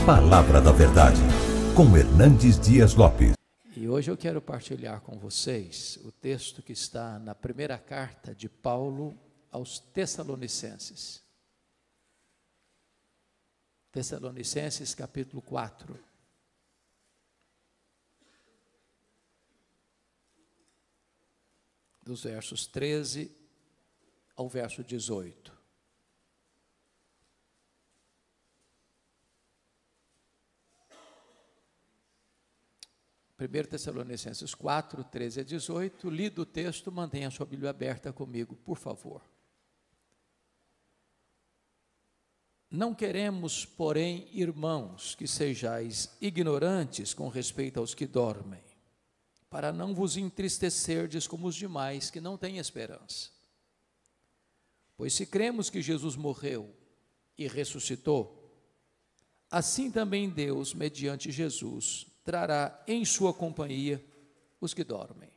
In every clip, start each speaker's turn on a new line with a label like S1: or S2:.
S1: Palavra da Verdade, com Hernandes Dias Lopes.
S2: E hoje eu quero partilhar com vocês o texto que está na primeira carta de Paulo aos Tessalonicenses. Tessalonicenses capítulo 4. Dos versos 13 ao verso 18. 1 Tessalonicenses 4, 13 a 18, lido o texto, mantenha a sua Bíblia aberta comigo, por favor. Não queremos, porém, irmãos, que sejais ignorantes com respeito aos que dormem, para não vos entristecerdes como os demais que não têm esperança. Pois se cremos que Jesus morreu e ressuscitou, assim também Deus, mediante Jesus, trará em sua companhia os que dormem.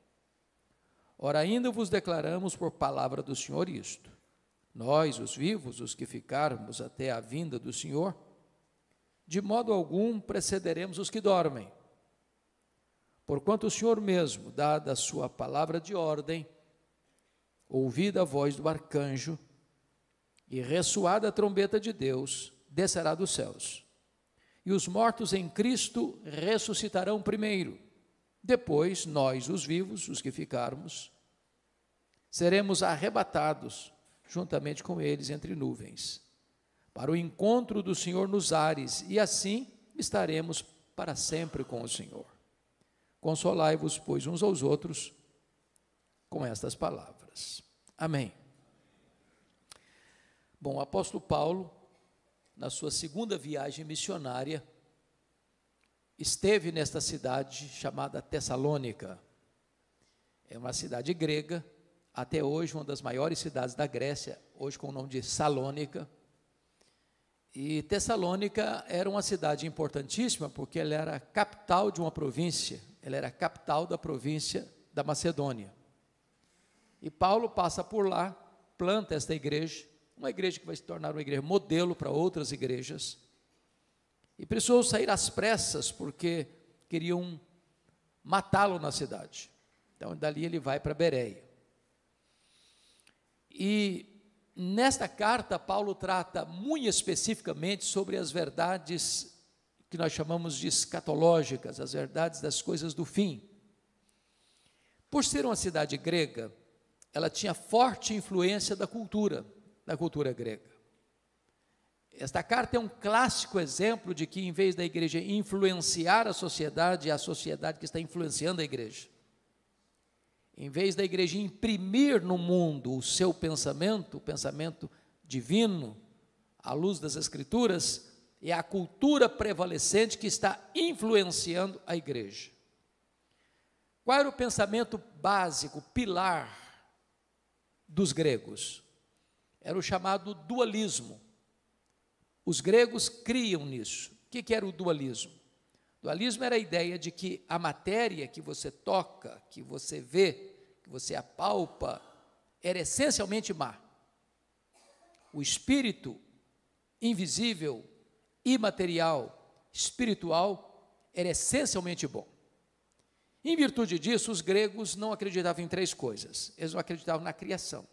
S2: Ora, ainda vos declaramos por palavra do Senhor isto: nós, os vivos, os que ficarmos até a vinda do Senhor, de modo algum precederemos os que dormem. Porquanto o Senhor mesmo, dada a sua palavra de ordem, ouvida a voz do arcanjo e ressoada a trombeta de Deus, descerá dos céus. E os mortos em Cristo ressuscitarão primeiro. Depois, nós, os vivos, os que ficarmos, seremos arrebatados juntamente com eles entre nuvens, para o encontro do Senhor nos ares, e assim estaremos para sempre com o Senhor. Consolai-vos, pois, uns aos outros com estas palavras. Amém. Bom, o apóstolo Paulo, na sua segunda viagem missionária, esteve nesta cidade chamada Tessalônica. É uma cidade grega, até hoje uma das maiores cidades da Grécia, hoje com o nome de Salônica. E Tessalônica era uma cidade importantíssima, porque ela era a capital de uma província, ela era a capital da província da Macedônia. E Paulo passa por lá, planta esta igreja, uma igreja que vai se tornar uma igreja modelo para outras igrejas, e precisou sair às pressas, porque queriam matá-lo na cidade. Então, dali ele vai para Bereia. E nesta carta, Paulo trata muito especificamente sobre as verdades que nós chamamos de escatológicas, as verdades das coisas do fim. Por ser uma cidade grega, ela tinha forte influência da cultura grega. Esta carta é um clássico exemplo de que, em vez da igreja influenciar a sociedade, é a sociedade que está influenciando a igreja. Em vez da igreja imprimir no mundo o seu pensamento, o pensamento divino, à luz das Escrituras, é a cultura prevalecente que está influenciando a igreja. Qual era o pensamento básico, pilar dos gregos? Era o chamado dualismo. Os gregos criam nisso. O que era o dualismo? O dualismo era a ideia de que a matéria que você toca, que você vê, que você apalpa, era essencialmente má. O espírito invisível, imaterial, espiritual, era essencialmente bom. Em virtude disso, os gregos não acreditavam em três coisas. Eles não acreditavam na criação.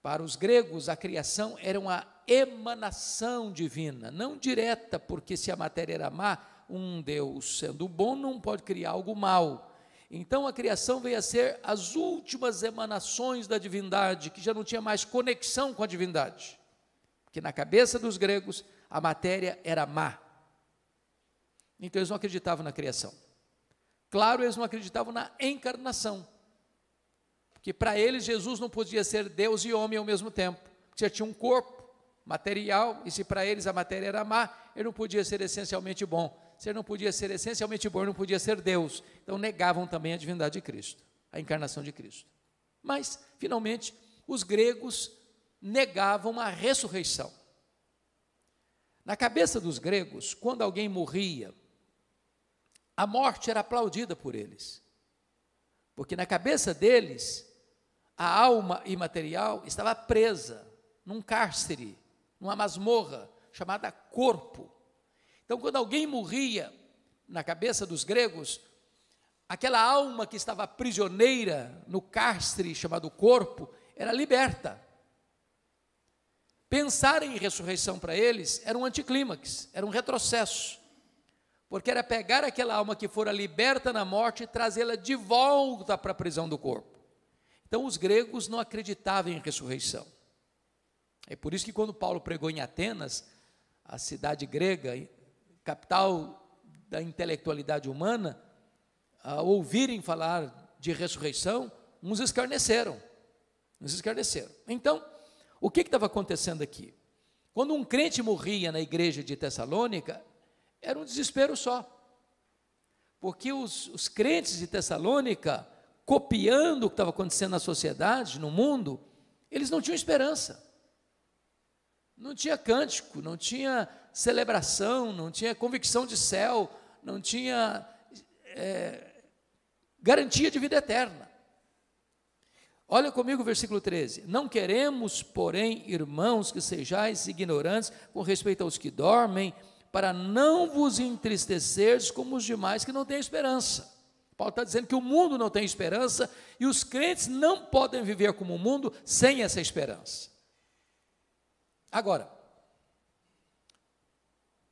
S2: Para os gregos, a criação era uma emanação divina, não direta, porque se a matéria era má, um Deus sendo bom não pode criar algo mau. Então a criação veio a ser as últimas emanações da divindade, que já não tinha mais conexão com a divindade, porque na cabeça dos gregos a matéria era má. Então eles não acreditavam na criação. Claro, eles não acreditavam na encarnação, porque para eles Jesus não podia ser Deus e homem ao mesmo tempo, porque já tinha um corpo material, e se para eles a matéria era má, ele não podia ser essencialmente bom. Se ele não podia ser essencialmente bom, ele não podia ser Deus. Então negavam também a divindade de Cristo, a encarnação de Cristo. Mas, finalmente, os gregos negavam a ressurreição. Na cabeça dos gregos, quando alguém morria, a morte era aplaudida por eles, porque na cabeça deles, a alma imaterial estava presa num cárcere, numa masmorra chamada corpo, Então, quando alguém morria, na cabeça dos gregos, aquela alma que estava prisioneira no cárcere chamado corpo, era liberta. Pensar em ressurreição para eles era um anticlímax, era um retrocesso, porque era pegar aquela alma que fora liberta na morte e trazê-la de volta para a prisão do corpo. Então os gregos não acreditavam em ressurreição. É por isso que quando Paulo pregou em Atenas, a cidade grega, capital da intelectualidade humana, ao ouvirem falar de ressurreição, uns escarneceram. Então, o que estava acontecendo aqui? Quando um crente morria na igreja de Tessalônica, era um desespero só, porque os crentes de Tessalônica, copiando o que estava acontecendo na sociedade, no mundo, eles não tinham esperança, não tinha cântico, não tinha celebração, não tinha convicção de céu, não tinha garantia de vida eterna. Olha comigo o versículo 13: não queremos, porém, irmãos, que sejais ignorantes com respeito aos que dormem, para não vos entristecerdes como os demais que não têm esperança. Paulo está dizendo que o mundo não tem esperança, e os crentes não podem viver como o mundo sem essa esperança. Agora,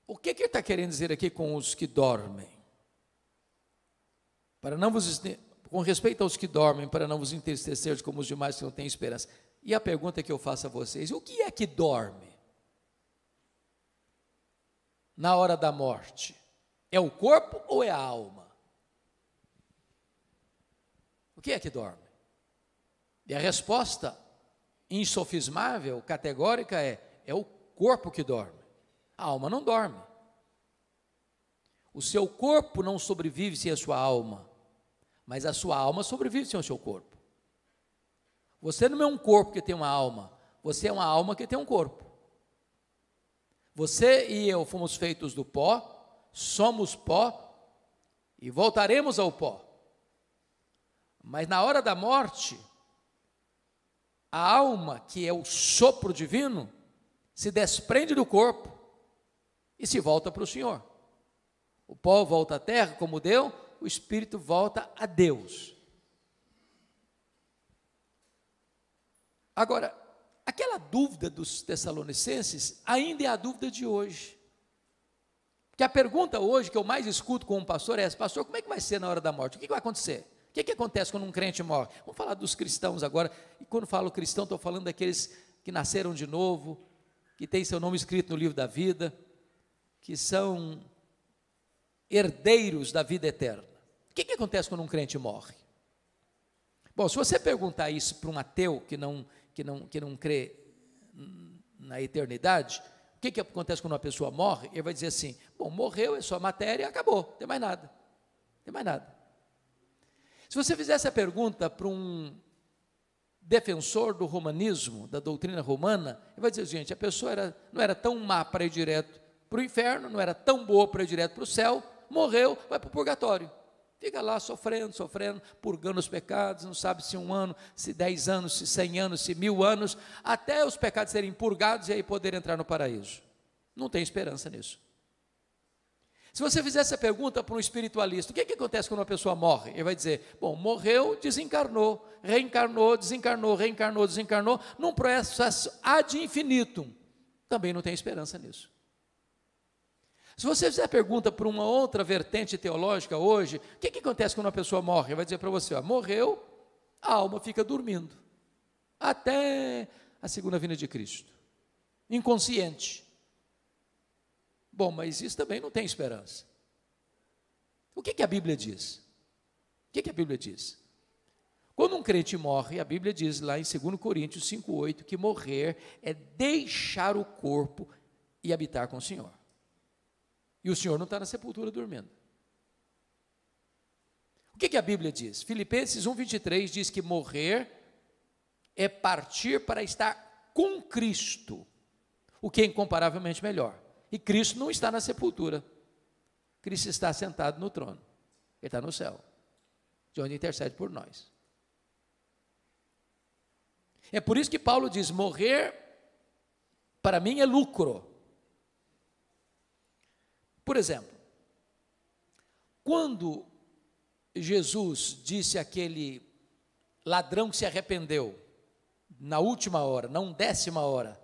S2: o que ele está querendo dizer aqui com os que dormem? Com respeito aos que dormem, para não vos entristecer como os demais que não têm esperança. E a pergunta que eu faço a vocês: o que é que dorme na hora da morte? É o corpo ou é a alma? O que é que dorme? E a resposta insofismável, categórica é o corpo que dorme. A alma não dorme. O seu corpo não sobrevive sem a sua alma, mas a sua alma sobrevive sem o seu corpo. Você não é um corpo que tem uma alma, você é uma alma que tem um corpo. Você e eu fomos feitos do pó, somos pó e voltaremos ao pó. Mas na hora da morte, a alma, que é o sopro divino, se desprende do corpo e se volta para o Senhor. O pó volta à terra como deu, o espírito volta a Deus. Agora, aquela dúvida dos tessalonicenses ainda é a dúvida de hoje. Porque a pergunta hoje que eu mais escuto com um pastor é essa: pastor, como é que vai ser na hora da morte? O que vai acontecer? O que acontece quando um crente morre? Vamos falar dos cristãos agora. E quando falo cristão, estou falando daqueles que nasceram de novo, que têm seu nome escrito no livro da vida, que são herdeiros da vida eterna. O que acontece quando um crente morre? Bom, se você perguntar isso para um ateu que não crê na eternidade, o que acontece quando uma pessoa morre? Ele vai dizer assim: bom, morreu, é só matéria e acabou, não tem mais nada, não tem mais nada. Se você fizesse a pergunta para um defensor do romanismo, da doutrina romana, ele vai dizer: gente, a pessoa não era tão má para ir direto para o inferno, não era tão boa para ir direto para o céu, morreu, vai para o purgatório, fica lá sofrendo, purgando os pecados, não sabe se 1 ano, se 10 anos, se 100 anos, se 1000 anos, até os pecados serem purgados e aí poder entrar no paraíso. Não tem esperança nisso. Se você fizesse a pergunta para um espiritualista: o que acontece quando uma pessoa morre? Ele vai dizer: bom, morreu, desencarnou, reencarnou, desencarnou, reencarnou, desencarnou, num processo ad infinitum. Também não tem esperança nisso. Se você fizer a pergunta para uma outra vertente teológica hoje: o que acontece quando uma pessoa morre? Ele vai dizer para você: morreu, a alma fica dormindo, até a segunda vinda de Cristo, inconsciente. Bom, mas isso também não tem esperança. O que a Bíblia diz? O que a Bíblia diz? Quando um crente morre, a Bíblia diz lá em 2 Coríntios 5,8, que morrer é deixar o corpo e habitar com o Senhor. E o Senhor não está na sepultura dormindo. O que a Bíblia diz? Filipenses 1,23 diz que morrer é partir para estar com Cristo, o que é incomparavelmente melhor. E Cristo não está na sepultura, Cristo está sentado no trono, Ele está no céu, de onde intercede por nós. É por isso que Paulo diz: morrer para mim é lucro. Por exemplo, quando Jesus disse àquele ladrão que se arrependeu, na última hora, na 10ª hora,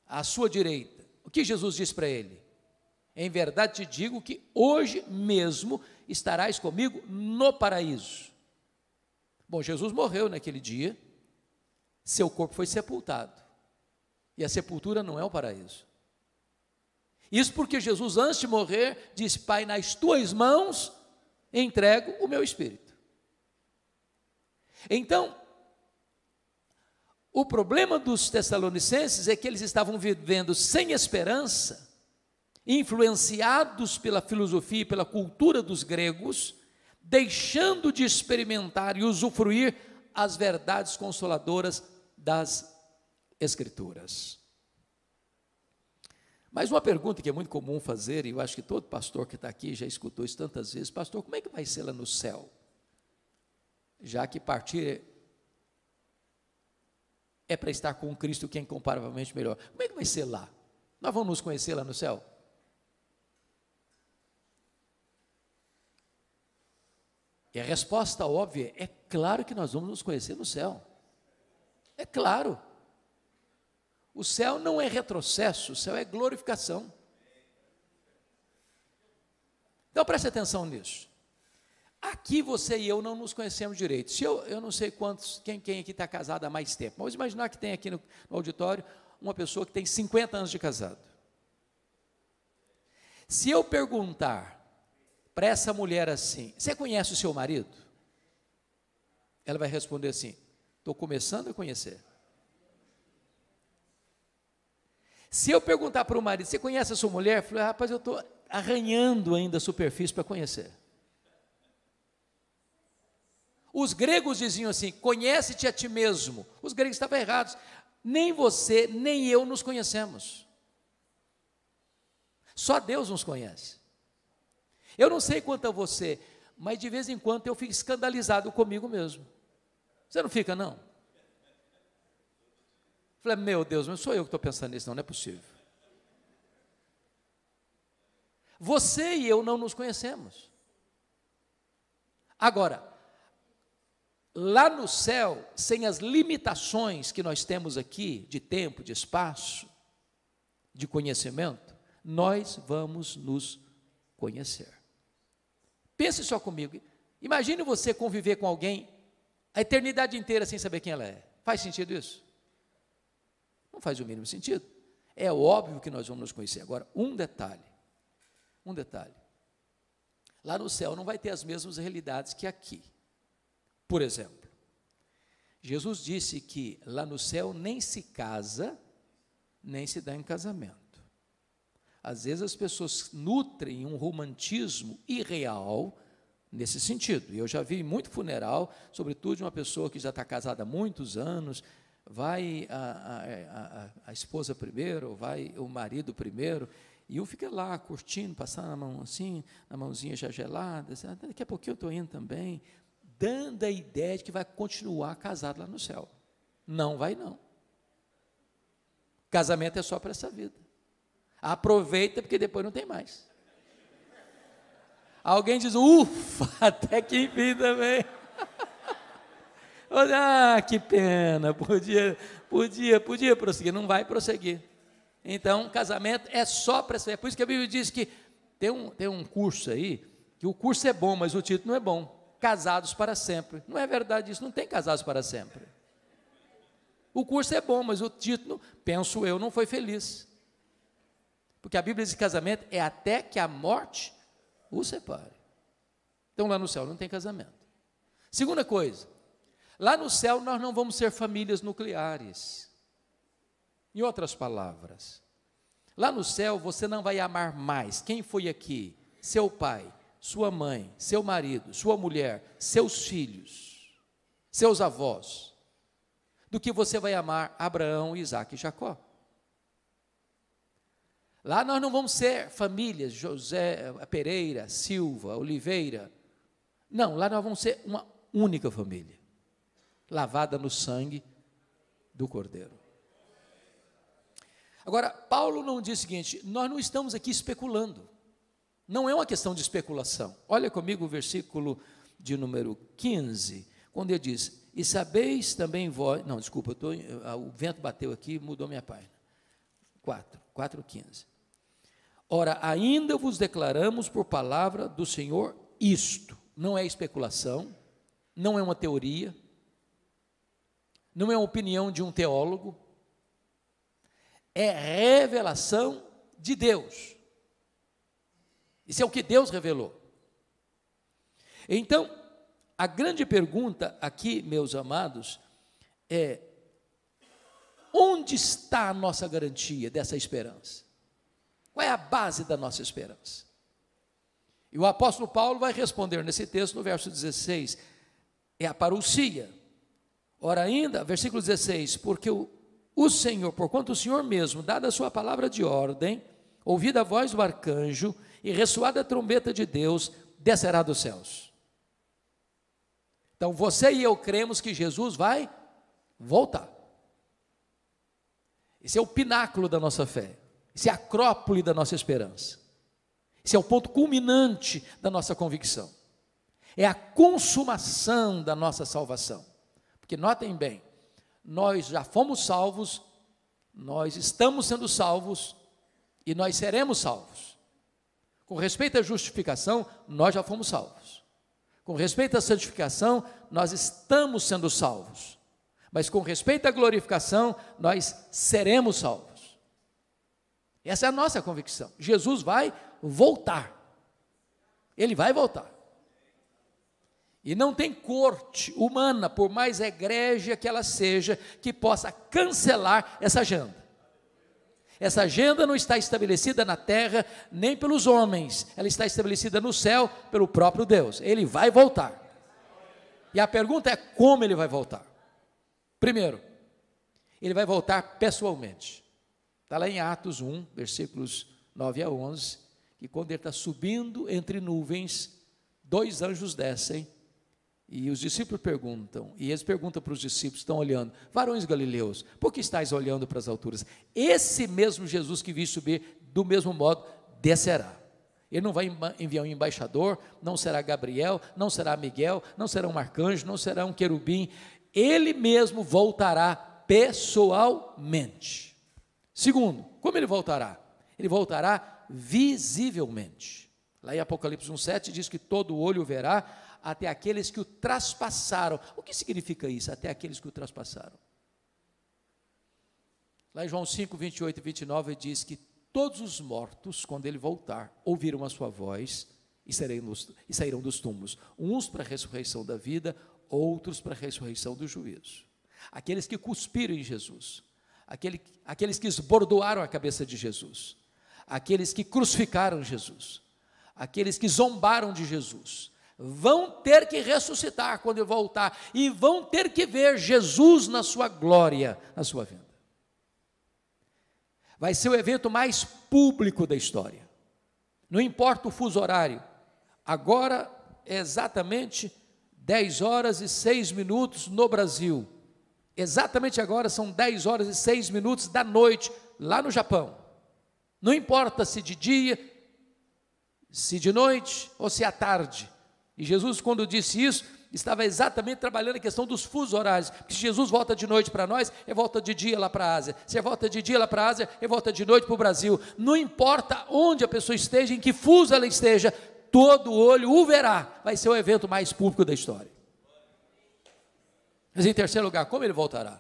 S2: à sua direita, o que Jesus disse para ele? Em verdade te digo que hoje mesmo estarás comigo no paraíso. Bom, Jesus morreu naquele dia, seu corpo foi sepultado, e a sepultura não é o paraíso. Isso porque Jesus, antes de morrer, disse: Pai, nas tuas mãos entrego o meu espírito. Então, o problema dos tessalonicenses é que eles estavam vivendo sem esperança, influenciados pela filosofia e pela cultura dos gregos, deixando de experimentar e usufruir as verdades consoladoras das Escrituras. Mas uma pergunta que é muito comum fazer, e eu acho que todo pastor que está aqui já escutou isso tantas vezes: pastor, como é que vai ser lá no céu? Já que partir é para estar com Cristo, que é incomparavelmente melhor. Como é que vai ser lá? Nós vamos nos conhecer lá no céu? E a resposta óbvia é claro que nós vamos nos conhecer no céu. É claro. O céu não é retrocesso, o céu é glorificação. Então preste atenção nisso. Aqui você e eu não nos conhecemos direito. Se eu não sei quem aqui está casado há mais tempo, mas vamos imaginar que tem aqui no auditório uma pessoa que tem 50 anos de casado. Se eu perguntar para essa mulher assim: você conhece o seu marido? Ela vai responder assim: estou começando a conhecer. Se eu perguntar para o marido: você conhece a sua mulher? Eu falei: rapaz, eu estou arranhando ainda a superfície para conhecer. Os gregos diziam assim: conhece-te a ti mesmo. Os gregos estavam errados. Nem você, nem eu nos conhecemos. Só Deus nos conhece. Eu não sei quanto a você, mas de vez em quando eu fico escandalizado comigo mesmo. Você não fica, não? Falei: meu Deus, não sou eu que estou pensando nisso, não é possível. Você e eu não nos conhecemos. Agora, lá no céu, sem as limitações que nós temos aqui, de tempo, de espaço, de conhecimento, nós vamos nos conhecer. Pense só comigo, imagine você conviver com alguém a eternidade inteira sem saber quem ela é. Faz sentido isso? Não faz o mínimo sentido. É óbvio que nós vamos nos conhecer. Agora, um detalhe, lá no céu não vai ter as mesmas realidades que aqui. Por exemplo, Jesus disse que lá no céu nem se casa, nem se dá em casamento. Às vezes as pessoas nutrem um romantismo irreal nesse sentido. E eu já vi muito funeral, sobretudo de uma pessoa que já está casada há muitos anos, vai a esposa primeiro, vai o marido primeiro, e um fica lá curtindo, passando a mão assim, a mãozinha já gelada, assim, daqui a pouquinho eu estou indo também, dando a ideia de que vai continuar casado lá no céu. Não vai, não. Casamento é só para essa vida. Aproveita, porque depois não tem mais. Alguém diz: ufa, até que enfim também. Ah, que pena, podia prosseguir. Não vai prosseguir. Então, casamento é só para essa vida. É por isso que a Bíblia diz que tem um curso aí, que o curso é bom, mas o título não é bom. Casados para sempre. Não é verdade isso, não tem casados para sempre. O curso é bom, mas o título, penso eu, não foi feliz. Porque a Bíblia diz que casamento é até que a morte o separe. Então lá no céu não tem casamento. Segunda coisa, lá no céu nós não vamos ser famílias nucleares. Em outras palavras, lá no céu você não vai amar mais quem foi aqui, seu pai, sua mãe, seu marido, sua mulher, seus filhos, seus avós, do que você vai amar Abraão, Isaque e Jacó. Lá nós não vamos ser famílias, José, Pereira, Silva, Oliveira. Não, lá nós vamos ser uma única família, lavada no sangue do Cordeiro. Agora, Paulo não diz o seguinte: nós não estamos aqui especulando. Não é uma questão de especulação. Olha comigo o versículo de número 15, quando ele diz: e sabeis também vós, não, desculpa, o vento bateu aqui, mudou minha página, 4:15. Ora, ainda vos declaramos por palavra do Senhor isto, não é especulação, não é uma teoria, não é uma opinião de um teólogo, é revelação de Deus. Isso é o que Deus revelou. Então, a grande pergunta aqui, meus amados, é: onde está a nossa garantia dessa esperança? Qual é a base da nossa esperança? E o apóstolo Paulo vai responder nesse texto, no verso 16, é a parousia. Ora ainda, versículo 16, porque o Senhor, porquanto o Senhor mesmo, dada a sua palavra de ordem, ouvida a voz do arcanjo e ressoada a trombeta de Deus, descerá dos céus. Então você e eu cremos que Jesus vai voltar. Esse é o pináculo da nossa fé, esse é a acrópole da nossa esperança, esse é o ponto culminante da nossa convicção, é a consumação da nossa salvação. Porque notem bem, nós já fomos salvos, nós estamos sendo salvos e nós seremos salvos. Com respeito à justificação, nós já fomos salvos. Com respeito à santificação, nós estamos sendo salvos. Mas com respeito à glorificação, nós seremos salvos. Essa é a nossa convicção. Jesus vai voltar. Ele vai voltar. E não tem corte humana, por mais egrégia que ela seja, que possa cancelar essa agenda. Essa agenda não está estabelecida na terra, nem pelos homens, ela está estabelecida no céu, pelo próprio Deus. Ele vai voltar. E a pergunta é: como ele vai voltar? Primeiro, ele vai voltar pessoalmente. Está lá em Atos 1, versículos 9 a 11, que quando ele está subindo entre nuvens, 2 anjos descem, e os discípulos perguntam, e eles perguntam para os discípulos, estão olhando: varões galileus, por que estáis olhando para as alturas? Esse mesmo Jesus que vi subir, do mesmo modo, descerá. Ele não vai enviar um embaixador, não será Gabriel, não será Miguel, não será um arcanjo, não será um querubim, ele mesmo voltará pessoalmente. Segundo, como ele voltará? Ele voltará visivelmente. Lá em Apocalipse 1,7 diz que todo olho o verá, até aqueles que o traspassaram. O que significa isso? Até aqueles que o traspassaram. Lá em João 5, 28 e 29 diz que todos os mortos, quando ele voltar, ouviram a sua voz e sairão dos túmulos, uns para a ressurreição da vida, outros para a ressurreição do juízo. Aqueles que cuspiram em Jesus, aqueles que esbordoaram a cabeça de Jesus, aqueles que crucificaram Jesus, aqueles que zombaram de Jesus, vão ter que ressuscitar quando ele voltar, e vão ter que ver Jesus na sua glória, na sua vinda. Vai ser o evento mais público da história, não importa o fuso horário. Agora é exatamente 10 horas e 6 minutos no Brasil, exatamente agora são 10 horas e 6 minutos da noite, lá no Japão. Não importa se de dia, se de noite ou se à tarde. E Jesus, quando disse isso, estava exatamente trabalhando a questão dos fusos horários, porque se Jesus volta de noite para nós, ele volta de dia lá para a Ásia, se ele volta de dia lá para a Ásia, ele volta de noite para o Brasil. Não importa onde a pessoa esteja, em que fuso ela esteja, todo olho o verá. Vai ser o evento mais público da história. Mas em terceiro lugar, como ele voltará?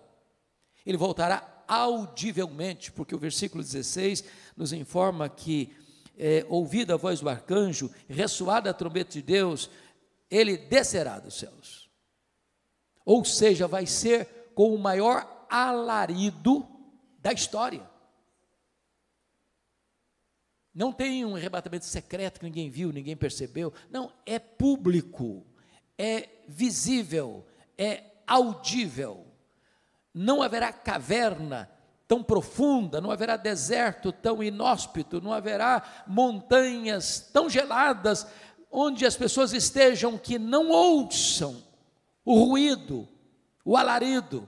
S2: Ele voltará audivelmente, porque o versículo 16 nos informa que, ouvida a voz do arcanjo, ressoada a trombeta de Deus, ele descerá dos céus. Ou seja, vai ser com o maior alarido da história. Não tem um arrebatamento secreto que ninguém viu, ninguém percebeu. Não, é público, é visível, é audível. Não haverá caverna tão profunda, não haverá deserto tão inóspito, não haverá montanhas tão geladas, onde as pessoas estejam que não ouçam o ruído, o alarido,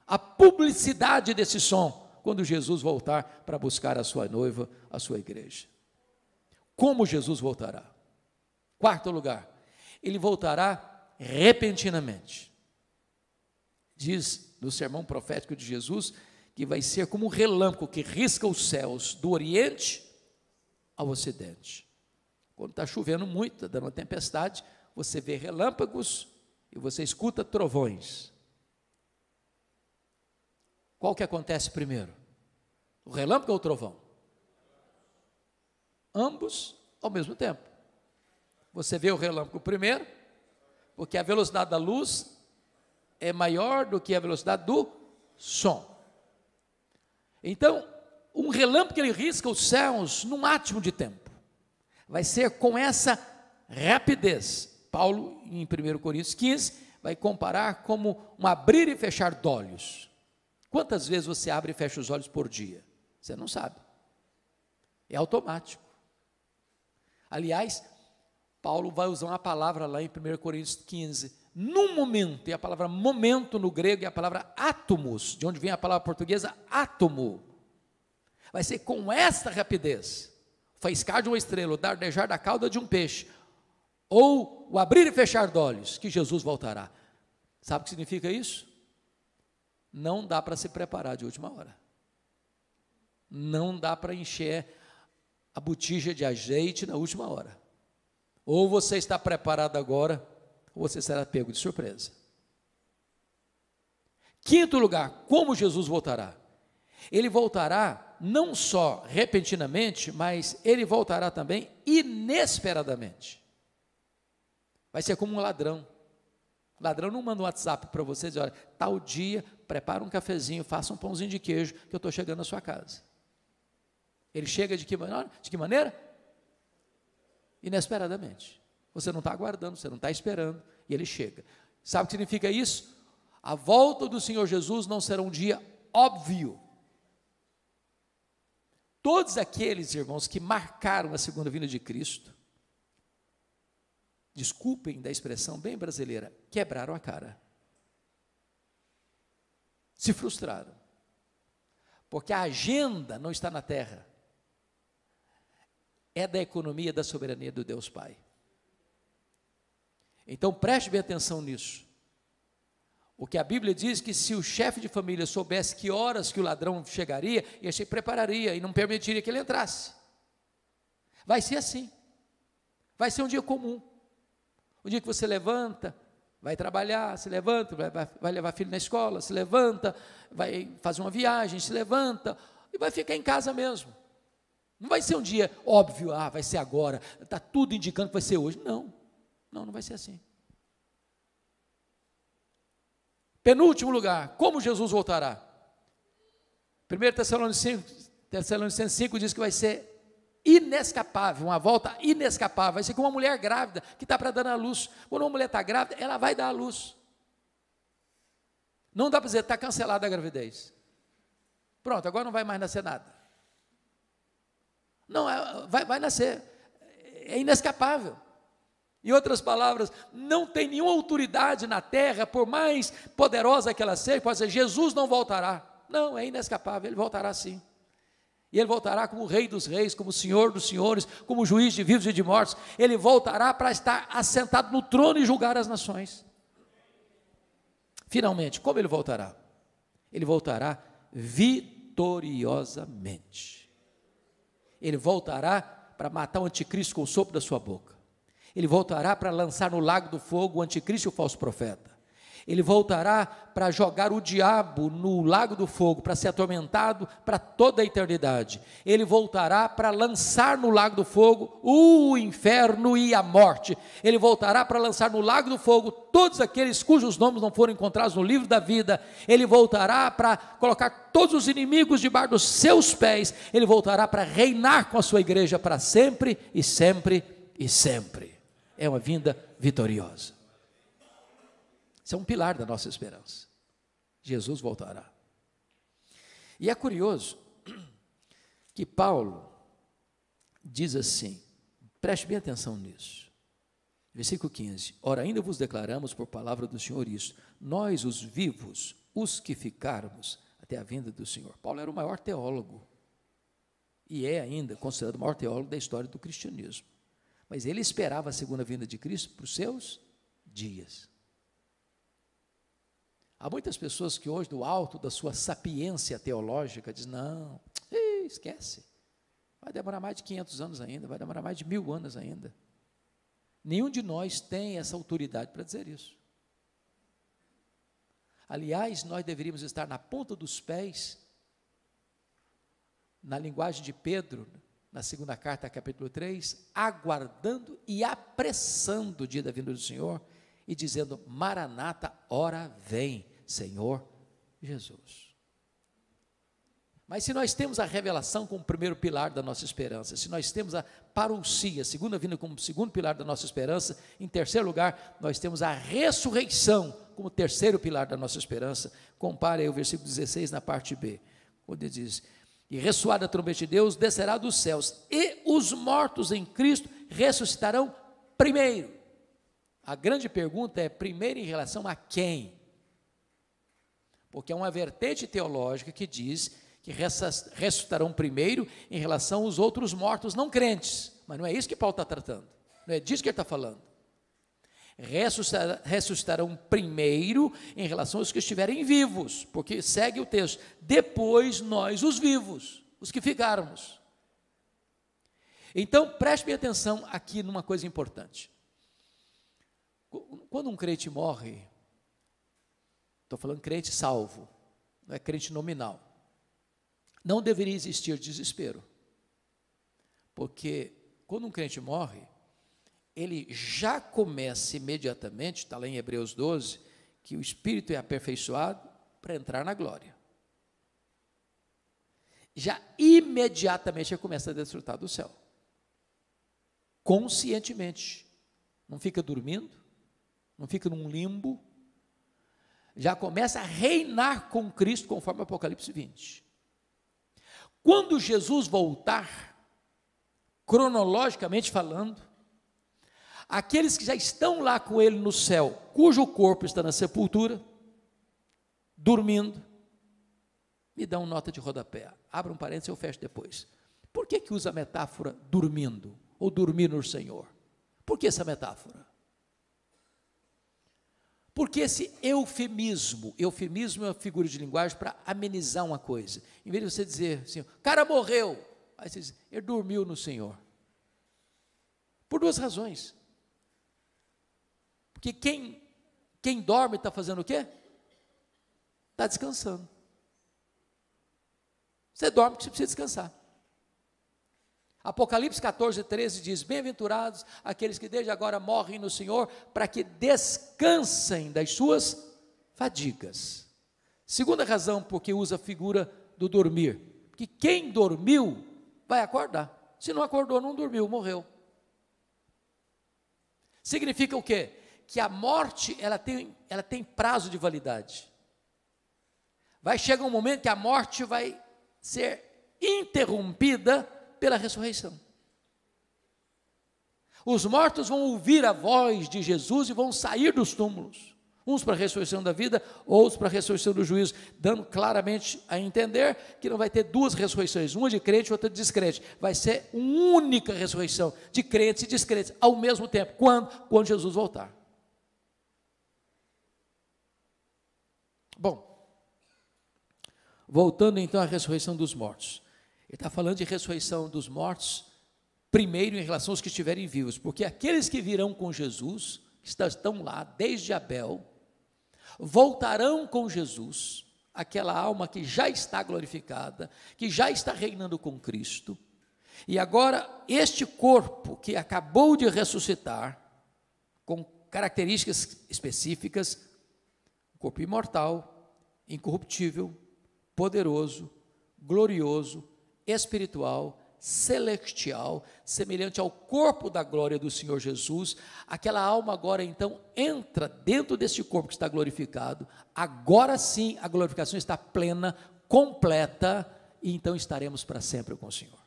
S2: a publicidade desse som, quando Jesus voltar para buscar a sua noiva, a sua igreja. como Jesus voltará. Quarto lugar, ele voltará repentinamente. Diz no sermão profético de Jesus que vai ser como um relâmpago que risca os céus do Oriente ao Ocidente. Quando está chovendo muito, está dando uma tempestade, você vê relâmpagos e você escuta trovões. Qual que acontece primeiro? O relâmpago ou o trovão? Ambos ao mesmo tempo. Você vê o relâmpago primeiro, porque a velocidade da luz é maior do que a velocidade do som. Então, um relâmpago ele risca os céus num átimo de tempo. Vai ser com essa rapidez. Paulo, em 1 Coríntios 15, vai comparar como um abrir e fechar de olhos. Quantas vezes você abre e fecha os olhos por dia? Você não sabe. É automático. Aliás, Paulo vai usar uma palavra lá em 1 Coríntios 15, num momento, e a palavra momento no grego é a palavra átomos, de onde vem a palavra portuguesa átomo. Vai ser com esta rapidez, faiscar de uma estrela, o dardejar da cauda de um peixe, ou o abrir e fechar de olhos, que Jesus voltará. Sabe o que significa isso? Não dá para se preparar de última hora. Não dá para encher a botija de azeite na última hora. Ou você está preparado agora, ou você será pego de surpresa. Quinto lugar, como Jesus voltará? Ele voltará não só repentinamente, mas ele voltará também inesperadamente. Vai ser como um ladrão. O ladrão não manda um WhatsApp para você dizer, olha, tal dia, prepara um cafezinho, faça um pãozinho de queijo, que eu estou chegando na sua casa. Ele chega de que maneira? De que maneira? Inesperadamente. Você não está aguardando, você não está esperando, e ele chega. Sabe o que significa isso? A volta do Senhor Jesus não será um dia óbvio. Todos aqueles, irmãos, que marcaram a segunda vinda de Cristo, desculpem da expressão bem brasileira, quebraram a cara. Se frustraram. Porque a agenda não está na terra. É da economia da soberania do Deus Pai. Então preste bem atenção nisso. O que a Bíblia diz que se o chefe de família soubesse que horas que o ladrão chegaria, ele se prepararia e não permitiria que ele entrasse. Vai ser assim. Vai ser um dia comum. O dia que você levanta, vai trabalhar, se levanta, vai levar filho na escola, se levanta, vai fazer uma viagem, se levanta e vai ficar em casa mesmo. Não vai ser um dia óbvio, vai ser agora, está tudo indicando que vai ser hoje. Não vai ser assim. Penúltimo lugar, como Jesus voltará? 1 Tessalonicenses 5 diz que vai ser inescapável, uma volta inescapável, vai ser como uma mulher grávida que está para dar à luz. Quando uma mulher está grávida, ela vai dar à luz. Não dá para dizer, está cancelada a gravidez. Pronto, agora não vai mais nascer nada. Não, vai nascer, é inescapável. Em outras palavras, não tem nenhuma autoridade na terra, por mais poderosa que ela seja, pode dizer, Jesus não voltará. Não, é inescapável, ele voltará sim. E ele voltará como o Rei dos Reis, como o Senhor dos Senhores, como juiz de vivos e de mortos. Ele voltará para estar assentado no trono e julgar as nações. Finalmente, como ele voltará? Ele voltará vitoriosamente. Ele voltará para matar o anticristo com o sopro da sua boca. Ele voltará para lançar no lago do fogo o anticristo e o falso profeta. Ele voltará para jogar o diabo no lago do fogo, para ser atormentado para toda a eternidade. Ele voltará para lançar no lago do fogo o inferno e a morte. Ele voltará para lançar no lago do fogo todos aqueles cujos nomes não foram encontrados no livro da vida. Ele voltará para colocar todos os inimigos debaixo dos seus pés. Ele voltará para reinar com a sua igreja para sempre e sempre e sempre. É uma vinda vitoriosa. Isso é um pilar da nossa esperança. Jesus voltará. E é curioso que Paulo diz assim, preste bem atenção nisso. Versículo 15. Ora, ainda vos declaramos por palavra do Senhor isso, nós os vivos, os que ficarmos até a vinda do Senhor. Paulo era o maior teólogo e é ainda considerado o maior teólogo da história do cristianismo. Mas ele esperava a segunda vinda de Cristo para os seus dias. Há muitas pessoas que hoje, do alto da sua sapiência teológica, dizem, não, esquece, vai demorar mais de 500 anos ainda, vai demorar mais de 1000 anos ainda. Nenhum de nós tem essa autoridade para dizer isso. Aliás, nós deveríamos estar na ponta dos pés, na linguagem de Pedro, na segunda carta, capítulo 3, aguardando e apressando o dia da vinda do Senhor, e dizendo, Maranata, ora vem, Senhor Jesus. Mas se nós temos a revelação como primeiro pilar da nossa esperança, se nós temos a parousia, a segunda vinda como segundo pilar da nossa esperança, em terceiro lugar, nós temos a ressurreição como terceiro pilar da nossa esperança. Compare aí o versículo 16 na parte B, onde diz, e ressoada a trombeta de Deus, descerá dos céus, e os mortos em Cristo ressuscitarão primeiro. A grande pergunta é, primeiro em relação a quem? Porque é uma vertente teológica que diz que ressuscitarão primeiro em relação aos outros mortos não crentes, mas não é isso que Paulo está tratando, não é disso que ele está falando. Ressuscitarão primeiro em relação aos que estiverem vivos, porque segue o texto, depois nós os vivos, os que ficarmos. Então preste bem atenção aqui numa coisa importante. Quando um crente morre, estou falando crente salvo, não é crente nominal, não deveria existir desespero, porque quando um crente morre, ele já começa imediatamente, está lá em Hebreus 12, que o espírito é aperfeiçoado para entrar na glória. Já imediatamente ele começa a desfrutar do céu, conscientemente, não fica dormindo, não fica num limbo, já começa a reinar com Cristo, conforme Apocalipse 20. Quando Jesus voltar, cronologicamente falando, aqueles que já estão lá com ele no céu, cujo corpo está na sepultura, dormindo, me dão nota de rodapé, abra um parênteses e eu fecho depois. Por que usa a metáfora dormindo, ou dormir no Senhor? Por que essa metáfora? Porque esse eufemismo é uma figura de linguagem para amenizar uma coisa. Em vez de você dizer assim, o cara morreu, aí você diz, ele dormiu no Senhor. Por duas razões. Porque quem dorme está fazendo o quê? Está descansando. Você dorme porque você precisa descansar. Apocalipse 14, 13 diz, bem-aventurados aqueles que desde agora morrem no Senhor, para que descansem das suas fadigas. Segunda razão porque usa a figura do dormir, porque quem dormiu vai acordar, se não acordou, não dormiu, morreu. Significa o quê? Que a morte, ela tem prazo de validade. Vai chegar um momento que a morte vai ser interrompida pela ressurreição. Os mortos vão ouvir a voz de Jesus e vão sair dos túmulos, uns para a ressurreição da vida, outros para a ressurreição do juízo, dando claramente a entender que não vai ter duas ressurreições, uma de crente e outra de descrente, vai ser uma única ressurreição, de crentes e descrentes, ao mesmo tempo. Quando Jesus voltar. Bom, voltando então à ressurreição dos mortos. Ele está falando de ressurreição dos mortos, primeiro em relação aos que estiverem vivos, porque aqueles que virão com Jesus, que estão lá desde Abel, voltarão com Jesus, aquela alma que já está glorificada, que já está reinando com Cristo, e agora este corpo que acabou de ressuscitar, com características específicas, corpo imortal, incorruptível, poderoso, glorioso, espiritual, celestial, semelhante ao corpo da glória do Senhor Jesus. Aquela alma agora então entra dentro deste corpo que está glorificado. Agora sim a glorificação está plena, completa, e então estaremos para sempre com o Senhor.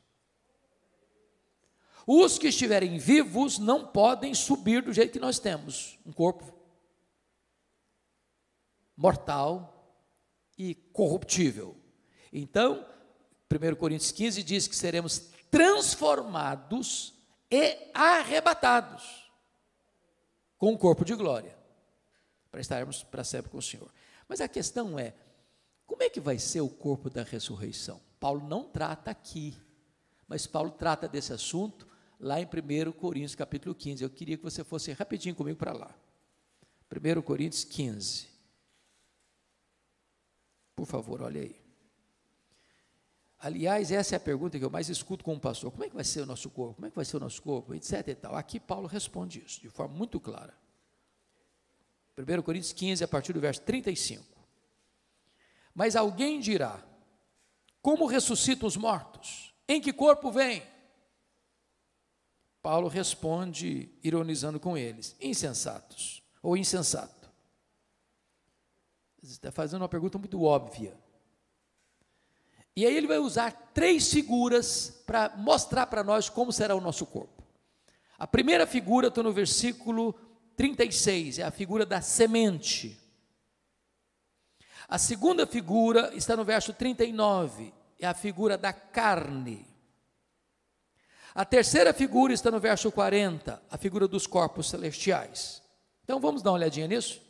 S2: Os que estiverem vivos não podem subir do jeito que nós temos, um corpo mortal e corruptível. Então, 1 Coríntios 15 diz que seremos transformados e arrebatados com um corpo de glória, para estarmos para sempre com o Senhor. Mas a questão é, como é que vai ser o corpo da ressurreição? Paulo não trata aqui, mas Paulo trata desse assunto lá em 1 Coríntios capítulo 15. Eu queria que você fosse rapidinho comigo para lá. 1 Coríntios 15. Por favor, olha aí. Aliás, essa é a pergunta que eu mais escuto como pastor. Como é que vai ser o nosso corpo? Como é que vai ser o nosso corpo? Etc e tal. Aqui Paulo responde isso de forma muito clara. 1 Coríntios 15, a partir do verso 35. Mas alguém dirá, como ressuscitam os mortos? Em que corpo vem? Paulo responde, ironizando com eles, insensatos, ou insensato. Você está fazendo uma pergunta muito óbvia. E aí ele vai usar 3 figuras para mostrar para nós como será o nosso corpo. A primeira figura, estou no versículo 36, é a figura da semente. A segunda figura está no verso 39, é a figura da carne. A terceira figura está no verso 40, a figura dos corpos celestiais. Então vamos dar uma olhadinha nisso?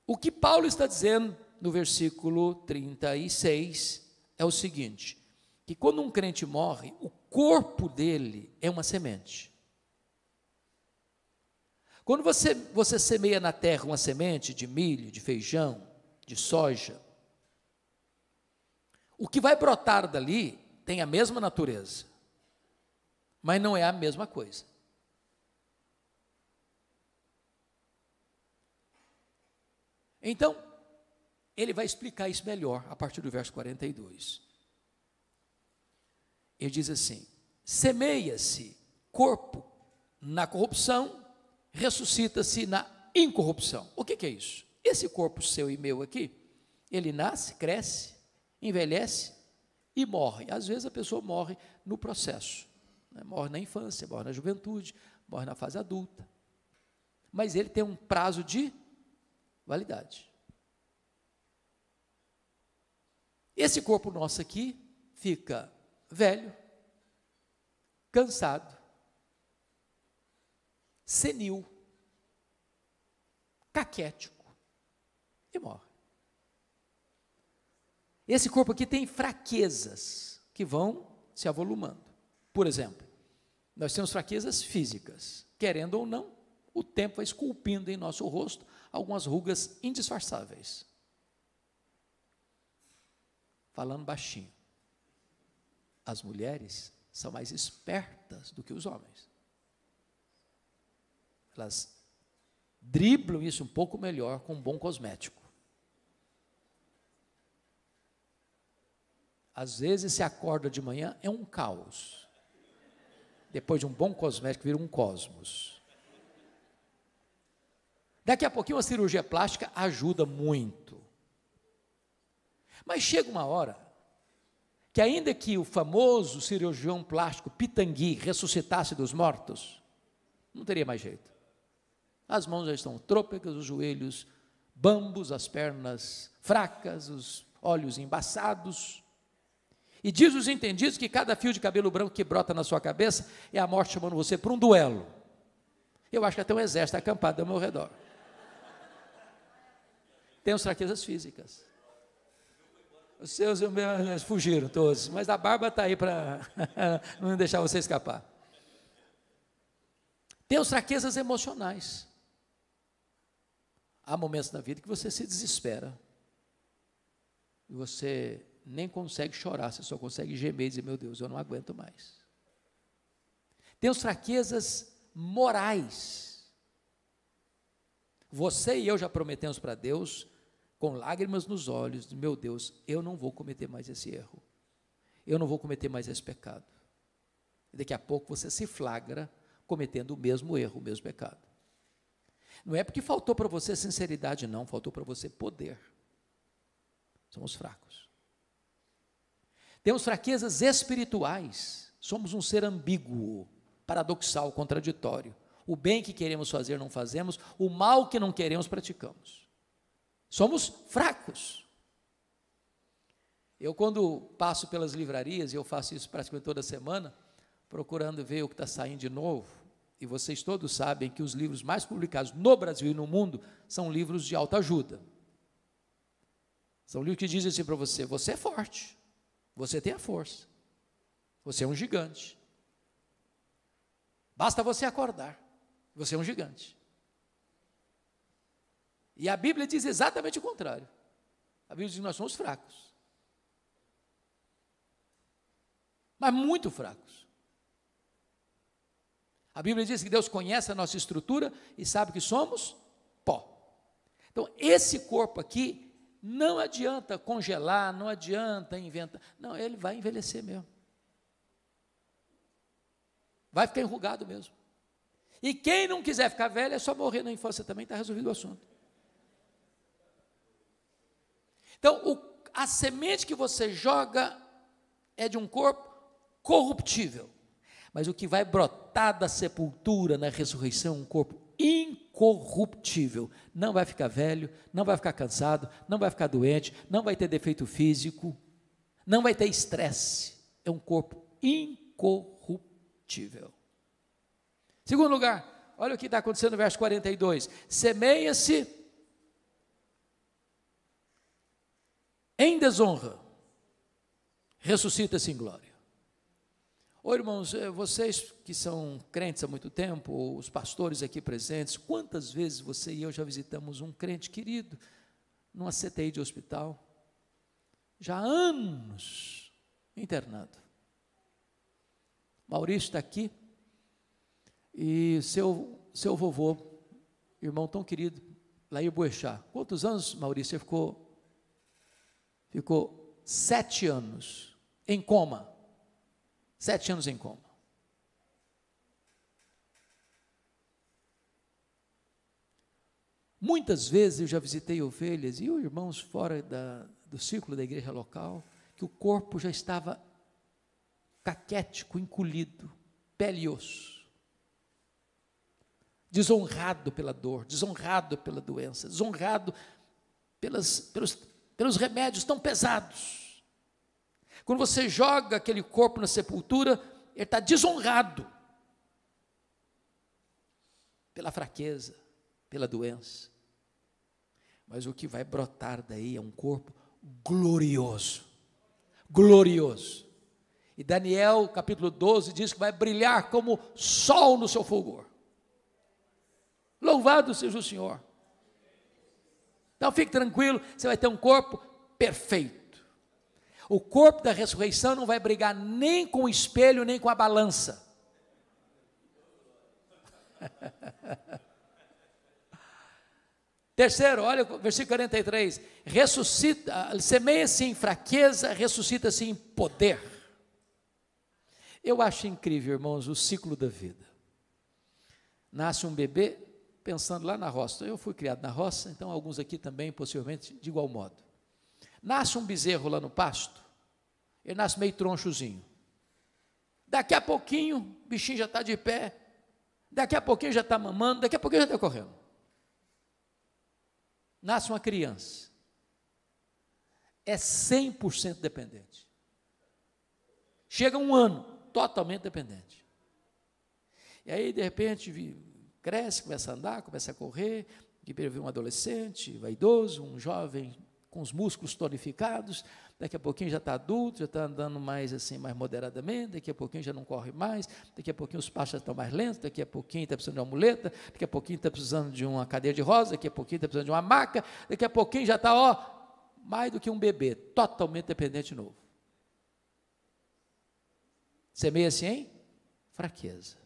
S2: O que Paulo está dizendo no versículo 36 é o seguinte, que quando um crente morre, o corpo dele é uma semente. Quando você semeia na terra uma semente de milho, de feijão, de soja, o que vai brotar dali tem a mesma natureza, mas não é a mesma coisa. Então, ele vai explicar isso melhor a partir do verso 42. Ele diz assim, semeia-se corpo na corrupção, ressuscita-se na incorrupção. O que é isso? Esse corpo seu e meu aqui, ele nasce, cresce, envelhece e morre. Às vezes a pessoa morre no processo, né? Morre na infância, morre na juventude, morre na fase adulta. Mas ele tem um prazo de validade. Esse corpo nosso aqui fica velho, cansado, senil, caquético e morre. Esse corpo aqui tem fraquezas que vão se avolumando. Por exemplo, nós temos fraquezas físicas. Querendo ou não, o tempo vai esculpindo em nosso rosto algumas rugas indisfarçáveis. Falando baixinho, as mulheres são mais espertas do que os homens. Elas driblam isso um pouco melhor com um bom cosmético. Às vezes se acorda de manhã, é um caos. Depois de um bom cosmético, vira um cosmos. Daqui a pouquinho, uma cirurgia plástica ajuda muito. Mas chega uma hora que, ainda que o famoso cirurgião plástico Pitangui ressuscitasse dos mortos, não teria mais jeito. As mãos já estão trôpegas, os joelhos bambos, as pernas fracas, os olhos embaçados. E diz os entendidos que cada fio de cabelo branco que brota na sua cabeça é a morte chamando você para um duelo. Eu acho que até um exército acampado ao meu redor. Temos fraquezas físicas. Os seus fugiram todos, mas a barba está aí para não deixar você escapar. Temos fraquezas emocionais. Há momentos na vida que você se desespera. E você nem consegue chorar, você só consegue gemer e dizer, meu Deus, eu não aguento mais. Temos fraquezas morais. Você e eu já prometemos para Deus, com lágrimas nos olhos, meu Deus, eu não vou cometer mais esse erro. Eu não vou cometer mais esse pecado. E daqui a pouco você se flagra cometendo o mesmo erro, o mesmo pecado. Não é porque faltou para você sinceridade, não, faltou para você poder. Somos fracos. Temos fraquezas espirituais, somos um ser ambíguo, paradoxal, contraditório. O bem que queremos fazer não fazemos, o mal que não queremos praticamos. Somos fracos. Eu, quando passo pelas livrarias, e eu faço isso praticamente toda semana, procurando ver o que está saindo de novo, e vocês todos sabem que os livros mais publicados no Brasil e no mundo são livros de autoajuda. São livros que dizem assim para você: você é forte, você tem a força, você é um gigante. Basta você acordar, você é um gigante. E a Bíblia diz exatamente o contrário. A Bíblia diz que nós somos fracos. Mas muito fracos. A Bíblia diz que Deus conhece a nossa estrutura e sabe que somos pó. Então, esse corpo aqui, não adianta congelar, não adianta inventar. Não, ele vai envelhecer mesmo. Vai ficar enrugado mesmo. E quem não quiser ficar velho, é só morrer na infância também, está resolvido o assunto. Então, a semente que você joga é de um corpo corruptível. Mas o que vai brotar da sepultura na ressurreição é um corpo incorruptível. Não vai ficar velho, não vai ficar cansado, não vai ficar doente, não vai ter defeito físico, não vai ter estresse. É um corpo incorruptível. Segundo lugar, olha o que está acontecendo no verso 42. Semeia-se em desonra, ressuscita-se em glória. Ô irmãos, vocês que são crentes há muito tempo, os pastores aqui presentes, quantas vezes você e eu já visitamos um crente querido numa CTI de hospital, já há anos internado. Maurício está aqui, e seu vovô, irmão tão querido, Lair Boechat. Quantos anos, Maurício, você ficou 7 anos em coma. 7 anos em coma. Muitas vezes eu já visitei ovelhas e irmãos fora do círculo da igreja local, que o corpo já estava caquético, encolhido, pele e osso, desonrado pela dor, desonrado pela doença, desonrado pelos remédios tão pesados. Quando você joga aquele corpo na sepultura, ele está desonrado pela fraqueza, pela doença. Mas o que vai brotar daí é um corpo glorioso, glorioso. E Daniel, capítulo 12, diz que vai brilhar como sol no seu fulgor. Louvado seja o Senhor. Então fique tranquilo, você vai ter um corpo perfeito. O corpo da ressurreição não vai brigar nem com o espelho, nem com a balança. Terceiro, olha o versículo 43. Semeia-se em fraqueza, ressuscita-se em poder. Eu acho incrível, irmãos, o ciclo da vida. Nasce um bebê, pensando lá na roça. Eu fui criado na roça, então alguns aqui também, possivelmente, de igual modo. Nasce um bezerro lá no pasto, ele nasce meio tronchozinho. Daqui a pouquinho, o bichinho já está de pé, daqui a pouquinho já está mamando, daqui a pouquinho já está correndo. Nasce uma criança, é 100% dependente. Chega um ano, totalmente dependente. E aí, de repente, cresce, começa a andar, começa a correr, de repente um adolescente, vaidoso, um jovem com os músculos tonificados, daqui a pouquinho já está adulto, já está andando mais assim, mais moderadamente, daqui a pouquinho já não corre mais, daqui a pouquinho os passos já estão mais lentos, daqui a pouquinho está precisando de uma muleta, daqui a pouquinho está precisando de uma cadeira de rosa, daqui a pouquinho está precisando de uma maca, daqui a pouquinho já está, mais do que um bebê, totalmente dependente de novo. Semeia-se em fraqueza,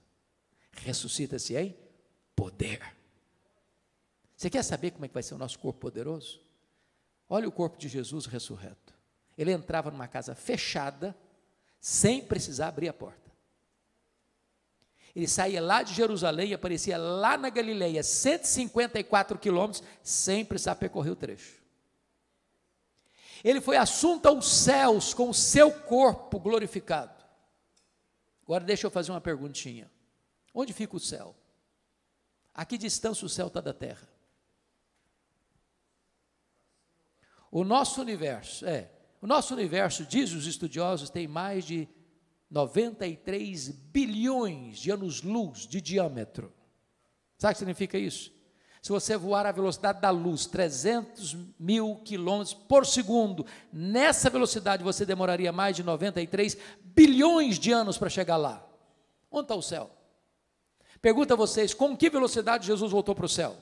S2: ressuscita-se em poder. Você quer saber como é que vai ser o nosso corpo poderoso? Olha o corpo de Jesus ressurreto. Ele entrava numa casa fechada, sem precisar abrir a porta. Ele saía lá de Jerusalém e aparecia lá na Galileia, 154 quilômetros, sem precisar percorrer o trecho. Ele foi assunto aos céus com o seu corpo glorificado. Agora deixa eu fazer uma perguntinha. Onde fica o céu? A que distância o céu está da terra? O nosso universo, O nosso universo, diz os estudiosos, tem mais de 93 bilhões de anos-luz de diâmetro. Sabe o que significa isso? Se você voar à velocidade da luz, 300 mil quilômetros por segundo, nessa velocidade você demoraria mais de 93 bilhões de anos para chegar lá. Onde está o céu? Pergunto a vocês, com que velocidade Jesus voltou para o céu?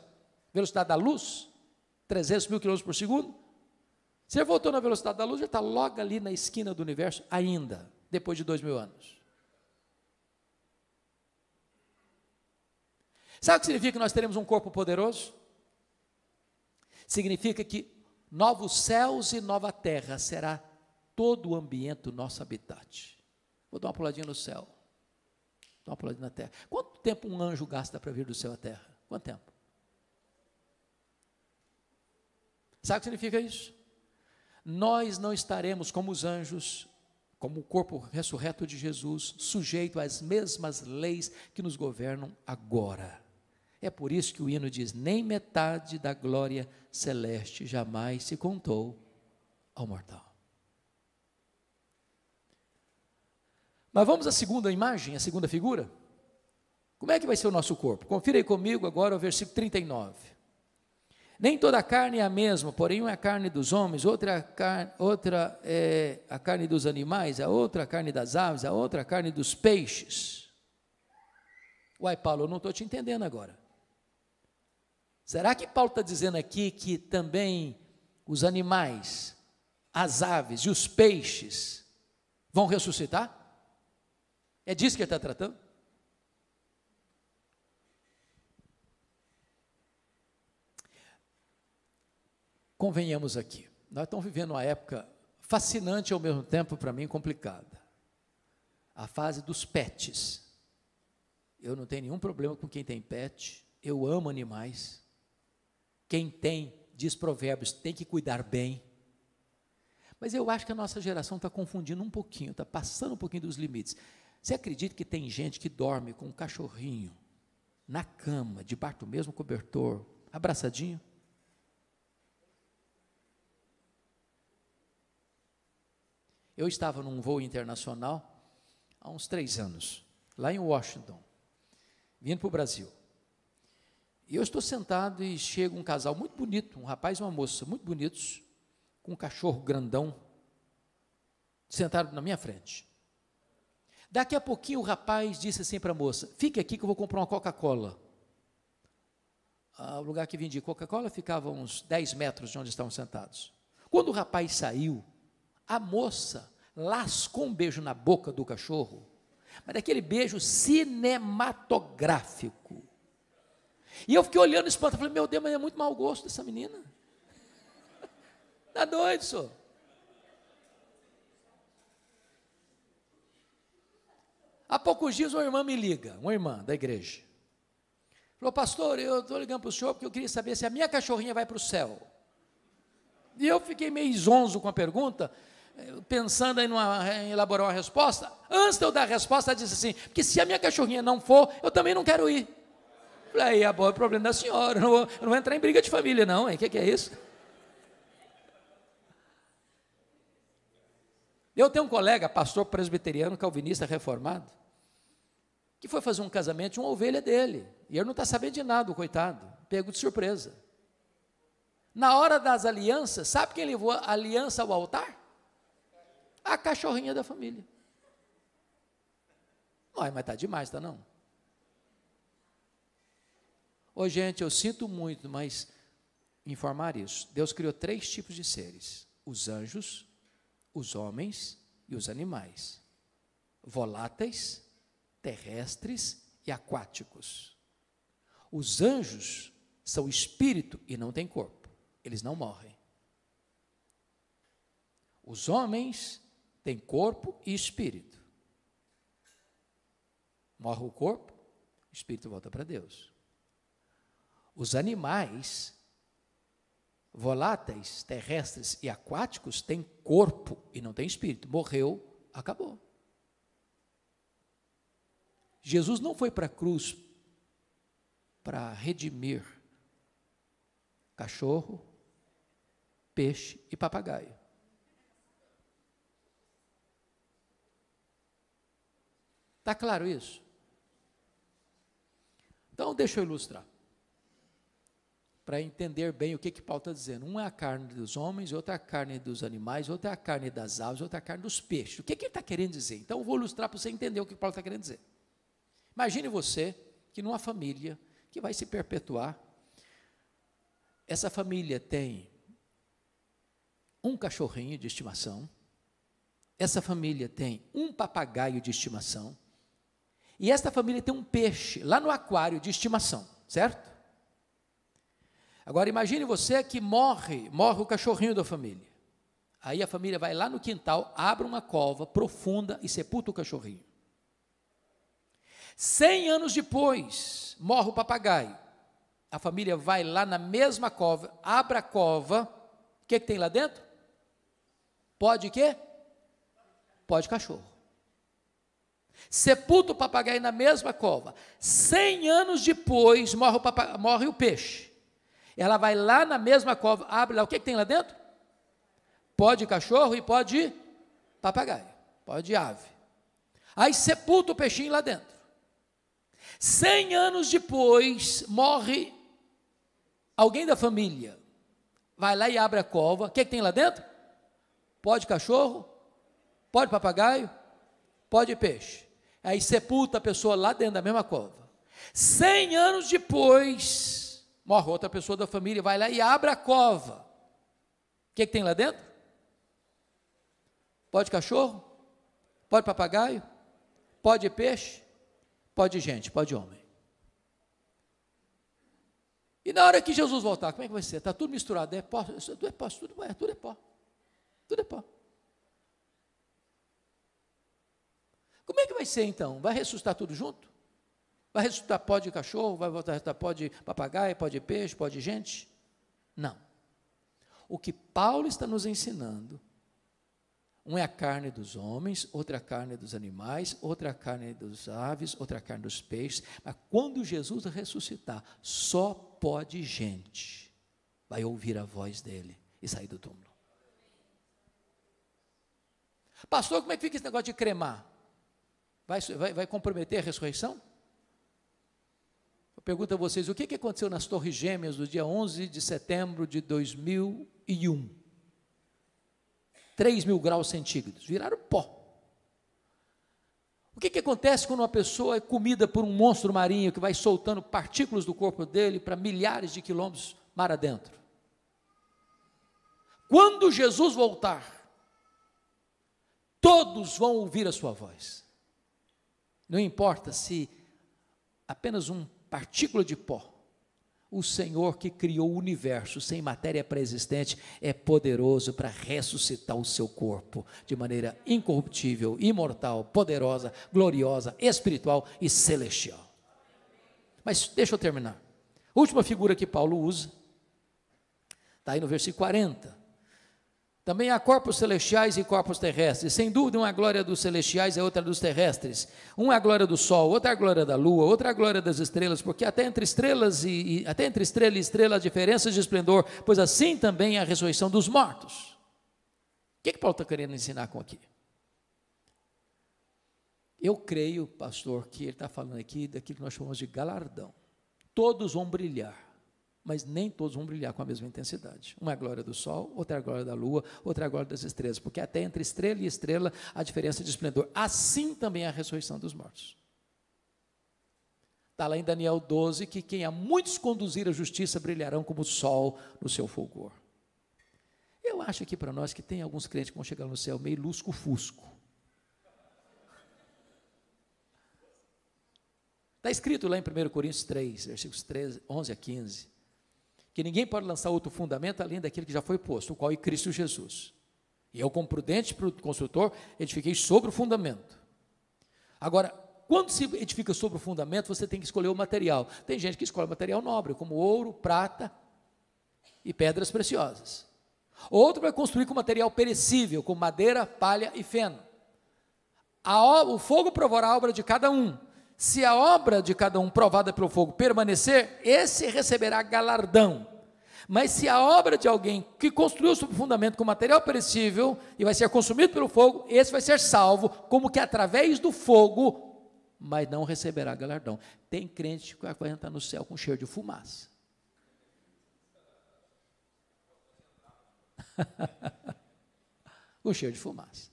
S2: Velocidade da luz? 300 mil quilômetros por segundo? Se ele voltou na velocidade da luz, ele está logo ali na esquina do universo ainda, depois de 2000 anos. Sabe o que significa que nós teremos um corpo poderoso? Significa que novos céus e nova terra será todo o ambiente do nosso habitat. Vou dar uma puladinha no céu, dar uma puladinha na terra. Quanto tempo um anjo gasta para vir do céu à terra? Quanto tempo? Sabe o que significa isso? Nós não estaremos como os anjos, como o corpo ressurreto de Jesus, sujeito às mesmas leis que nos governam agora. É por isso que o hino diz, nem metade da glória celeste jamais se contou ao mortal. Mas vamos à segunda imagem, a segunda figura. Como é que vai ser o nosso corpo? Confira aí comigo agora o versículo 39. Nem toda a carne é a mesma, porém uma é a carne dos homens, outra é a carne dos animais, a outra a carne das aves, a outra a carne dos peixes. Uai, Paulo, eu não estou te entendendo agora. Será que Paulo está dizendo aqui que também os animais, as aves e os peixes vão ressuscitar? É disso que ele está tratando? Convenhamos aqui, nós estamos vivendo uma época fascinante e ao mesmo tempo, para mim, complicada. A fase dos pets. Eu não tenho nenhum problema com quem tem pet, eu amo animais. Quem tem, diz Provérbios, tem que cuidar bem. Mas eu acho que a nossa geração está confundindo um pouquinho, está passando um pouquinho dos limites. Você acredita que tem gente que dorme com um cachorrinho na cama, debaixo do mesmo cobertor, abraçadinho? Eu estava num voo internacional há uns 3 anos, lá em Washington, vindo para o Brasil. E eu estou sentado e chega um casal muito bonito, um rapaz e uma moça, muito bonitos, com um cachorro grandão, sentado na minha frente. Daqui a pouquinho o rapaz disse assim para a moça, fique aqui que eu vou comprar uma Coca-Cola. O lugar que vendia Coca-Cola ficava a uns 10 metros de onde estavam sentados. Quando o rapaz saiu, a moça lascou um beijo na boca do cachorro, mas daquele beijo cinematográfico. E eu fiquei olhando espanto, falei, meu Deus, mas é muito mau gosto dessa menina. Está doido, senhor? Há poucos dias uma irmã me liga, uma irmã da igreja. Falou, pastor, eu estou ligando para o senhor porque eu queria saber se a minha cachorrinha vai para o céu. E eu fiquei meio zonzo com a pergunta, pensando em elaborar uma resposta. Antes de eu dar a resposta, ela disse assim, porque se a minha cachorrinha não for, eu também não quero ir. Falei, é o problema da senhora, eu não vou entrar em briga de família não, o que é isso? Eu tenho um colega, pastor presbiteriano, calvinista, reformado, que foi fazer um casamento de uma ovelha dele, e ele não está sabendo de nada, o coitado, pego de surpresa. Na hora das alianças, sabe quem levou a aliança ao altar? A cachorrinha da família. Mas está demais, está não? Ô gente, eu sinto muito, mas informar isso. Deus criou 3 tipos de seres: os anjos, os homens e os animais. Voláteis, terrestres e aquáticos. Os anjos são espírito e não têm corpo. Eles não morrem. Os homens têm corpo e espírito. Morre o corpo, o espírito volta para Deus. Os animais, voláteis, terrestres e aquáticos, têm corpo e não têm espírito. Morreu, acabou. Jesus não foi para a cruz para redimir cachorro, peixe e papagaio. Está claro isso? Então, deixa eu ilustrar, para entender bem o que Paulo está dizendo. Um é a carne dos homens, outra é a carne dos animais, outra é a carne das aves, outra é a carne dos peixes. O que ele está querendo dizer? Então, eu vou ilustrar para você entender o que Paulo está querendo dizer. Imagine você que numa família que vai se perpetuar, essa família tem um cachorrinho de estimação, essa família tem um papagaio de estimação, e esta família tem um peixe lá no aquário de estimação, certo? Agora imagine você que morre o cachorrinho da família. Aí a família vai lá no quintal, abre uma cova profunda e sepulta o cachorrinho. 100 anos depois, morre o papagaio. A família vai lá na mesma cova, abre a cova, o que tem lá dentro? Pode quê? Pode cachorro. Sepulta o papagaio na mesma cova. 100 anos depois, morre o peixe. Ela vai lá na mesma cova, abre lá, o que tem lá dentro? Pode cachorro e pode papagaio, pode ave. Aí sepulta o peixinho lá dentro. 100 anos depois, morre alguém da família. Vai lá e abre a cova, o que tem lá dentro? Pode cachorro, pode papagaio, pode peixe. Aí sepulta a pessoa lá dentro da mesma cova. 100 anos depois, morre outra pessoa da família, vai lá e abre a cova. O que tem lá dentro? Pode cachorro, pode papagaio, pode peixe, pode gente, pode homem. E na hora que Jesus voltar, como é que vai ser? Está tudo misturado, é pó, tudo é pó, tudo é pó. Tudo é pó. Como é que vai ser então? Vai ressuscitar tudo junto? Vai ressuscitar pó de cachorro? Vai voltar a ressuscitar pó de papagaio, pó de peixe, pó de gente? Não. O que Paulo está nos ensinando, um é a carne dos homens, outra a carne dos animais, outra a carne dos aves, outra a carne dos peixes, mas quando Jesus ressuscitar, só pó de gente vai ouvir a voz dele e sair do túmulo. Pastor, como é que fica esse negócio de cremar? Vai comprometer a ressurreição? Eu pergunto a vocês, o que aconteceu nas Torres Gêmeas do dia 11 de setembro de 2001? 3.000 graus centígrados, viraram pó. O que acontece quando uma pessoa é comida por um monstro marinho que vai soltando partículas do corpo dele para milhares de quilômetros mar adentro? Quando Jesus voltar, todos vão ouvir a sua voz. Não importa se apenas uma partícula de pó, o Senhor que criou o universo sem matéria pré-existente é poderoso para ressuscitar o seu corpo de maneira incorruptível, imortal, poderosa, gloriosa, espiritual e celestial. Mas deixa eu terminar. A última figura que Paulo usa, está aí no versículo 40. Também há corpos celestiais e corpos terrestres. Sem dúvida, uma é a glória dos celestiais e outra dos terrestres. Uma é a glória do sol, outra é a glória da lua, outra é a glória das estrelas, porque até entre estrela e estrela há diferenças de esplendor, pois assim também é a ressurreição dos mortos. O que Paulo está querendo ensinar com aqui? Eu creio, pastor, que ele está falando aqui daquilo que nós chamamos de galardão. Todos vão brilhar, mas nem todos vão brilhar com a mesma intensidade. Uma é a glória do sol, outra é a glória da lua, outra é a glória das estrelas, porque até entre estrela e estrela há diferença de esplendor. Assim também é a ressurreição dos mortos. Está lá em Daniel 12, que quem a muitos conduzir a justiça brilharão como o sol no seu fulgor. Eu acho aqui para nós que tem alguns crentes que vão chegar no céu meio lusco-fusco. Está escrito lá em 1 Coríntios 3, versículos 11 a 15, que ninguém pode lançar outro fundamento além daquele que já foi posto, o qual é Cristo Jesus. E eu, como prudente construtor, edifiquei sobre o fundamento. Agora, quando se edifica sobre o fundamento, você tem que escolher o material. Tem gente que escolhe material nobre, como ouro, prata e pedras preciosas. Outro vai construir com material perecível, como madeira, palha e feno. O fogo provará a obra de cada um. Se a obra de cada um provada pelo fogo permanecer, esse receberá galardão. Mas se a obra de alguém que construiu sobre o fundamento com material perecível e vai ser consumido pelo fogo, esse vai ser salvo, como que através do fogo mas não receberá galardão. Tem crente que vai entrar no céu com cheiro de fumaça. Com cheiro de fumaça.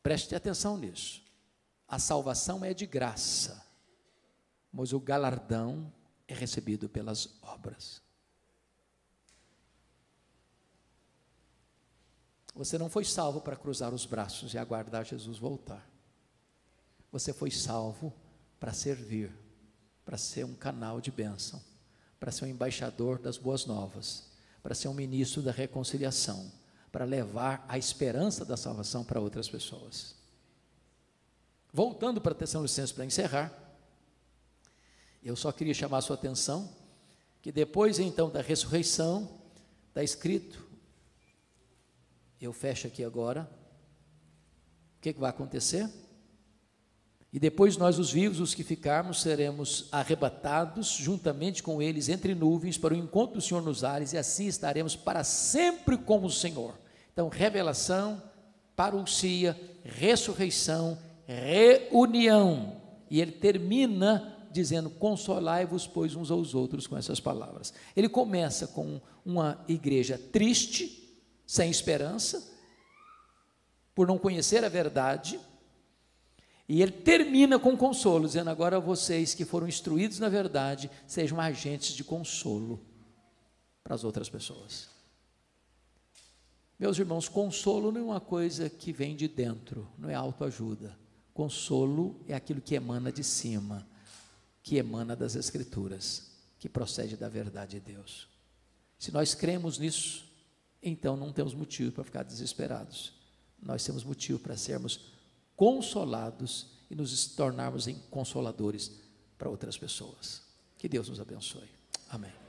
S2: Preste atenção nisso. A salvação é de graça, mas o galardão é recebido pelas obras. Você não foi salvo para cruzar os braços e aguardar Jesus voltar. Você foi salvo para servir, para ser um canal de bênção, para ser um embaixador das boas novas, para ser um ministro da reconciliação, para levar a esperança da salvação para outras pessoas. Voltando para Tessalonicenses para encerrar, eu só queria chamar a sua atenção que depois então da ressurreição, está escrito, eu fecho aqui agora, o que vai acontecer? E depois nós, os vivos, os que ficarmos, seremos arrebatados juntamente com eles entre nuvens para o encontro do Senhor nos ares, e assim estaremos para sempre com o Senhor. Então, revelação, parousia, ressurreição, reunião. E ele termina dizendo: consolai-vos, pois, uns aos outros, com essas palavras. Ele começa com uma igreja triste, sem esperança, por não conhecer a verdade, e ele termina com consolo, dizendo: agora vocês que foram instruídos na verdade, sejam agentes de consolo para as outras pessoas. Meus irmãos, consolo não é uma coisa que vem de dentro, não é autoajuda. Consolo é aquilo que emana de cima, que emana das Escrituras, que procede da verdade de Deus. Se nós cremos nisso, então não temos motivo para ficar desesperados. Nós temos motivo para sermos consolados e nos tornarmos em consoladores para outras pessoas. Que Deus nos abençoe. Amém.